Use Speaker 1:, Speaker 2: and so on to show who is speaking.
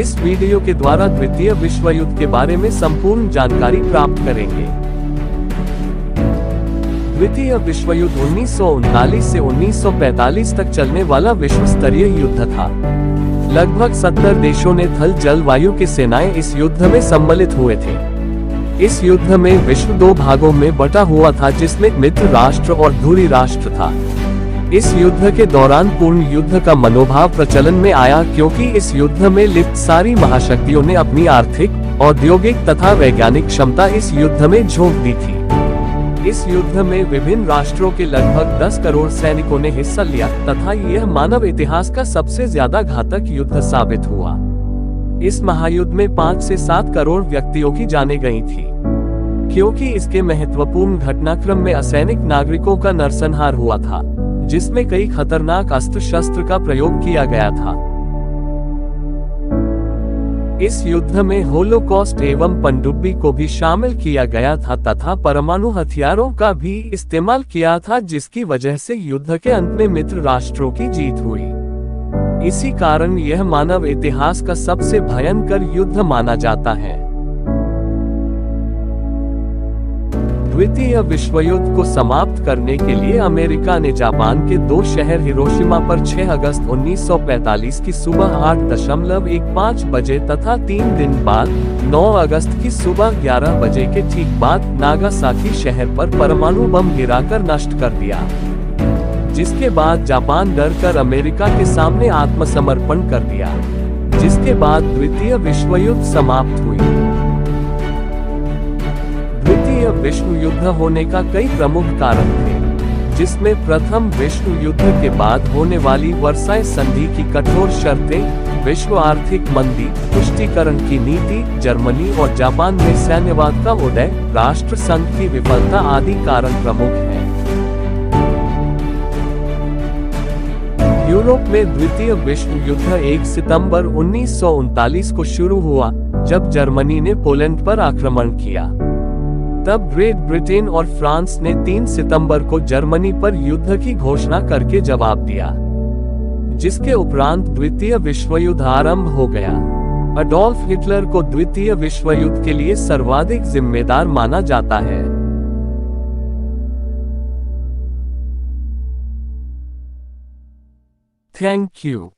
Speaker 1: इस वीडियो के द्वारा द्वितीय विश्व युद्ध के बारे में संपूर्ण जानकारी प्राप्त करेंगे। द्वितीय विश्व युद्ध 1939 से 1945 तक चलने वाला विश्व स्तरीय युद्ध था। लगभग 70 देशों ने थल जल वायु की सेनाएं इस युद्ध में सम्मिलित हुए थे। इस युद्ध में विश्व 2 भागों में बटा हुआ था, जिसमें मित्र राष्ट्र और धुरी राष्ट्र था। इस युद्ध के दौरान पूर्ण युद्ध का मनोभाव प्रचलन में आया, क्योंकि इस युद्ध में लिप्त सारी महाशक्तियों ने अपनी आर्थिक, औद्योगिक तथा वैज्ञानिक क्षमता इस युद्ध में झोंक दी थी। इस युद्ध में विभिन्न राष्ट्रों के लगभग 10 करोड़ सैनिकों ने हिस्सा लिया तथा यह मानव इतिहास का सबसे ज्यादा घातक युद्ध साबित हुआ। इस महायुद्ध में 5 से 7 करोड़ व्यक्तियों की जानें गई थी, क्योंकि इसके महत्वपूर्ण घटनाक्रम में असैनिक नागरिकों का नरसंहार हुआ था, जिसमें कई खतरनाक अस्त्र शस्त्र का प्रयोग किया गया था। इस युद्ध में होलोकॉस्ट एवं पनडुब्बी को भी शामिल किया गया था तथा परमाणु हथियारों का भी इस्तेमाल किया था, जिसकी वजह से युद्ध के अंत में मित्र राष्ट्रों की जीत हुई। इसी कारण यह मानव इतिहास का सबसे भयंकर युद्ध माना जाता है। द्वितीय विश्व युद्ध को समाप्त करने के लिए अमेरिका ने जापान के 2 शहर हिरोशिमा पर 6 अगस्त 1945 की सुबह 8:15 बजे तथा 3 दिन बाद 9 अगस्त की सुबह 11 बजे के ठीक बाद नागासाकी शहर पर परमाणु बम गिराकर नष्ट कर दिया, जिसके बाद जापान डरकर अमेरिका के सामने आत्मसमर्पण कर दिया, जिसके बाद द्वितीय विश्व युद्ध समाप्त हुई। द्वितीय विश्व युद्ध होने का कई प्रमुख कारण थे, जिसमें प्रथम विश्व युद्ध के बाद होने वाली वर्साय संधि की कठोर शर्तें, विश्व आर्थिक मंदी, तुष्टीकरण की नीति, जर्मनी और जापान में सैन्यवाद का उदय, राष्ट्र संघ की विफलता आदि कारण प्रमुख हैं। यूरोप में द्वितीय विश्व युद्ध 1 सितंबर 1939 को शुरू हुआ, जब जर्मनी ने पोलैंड पर आक्रमण किया। तब ग्रेट ब्रिटेन और फ्रांस ने 3 सितंबर को जर्मनी पर युद्ध की घोषणा करके जवाब दिया, जिसके उपरांत द्वितीय विश्व युद्ध आरंभ हो गया। अडोल्फ हिटलर को द्वितीय विश्व युद्ध के लिए सर्वाधिक जिम्मेदार माना जाता है। Thank you.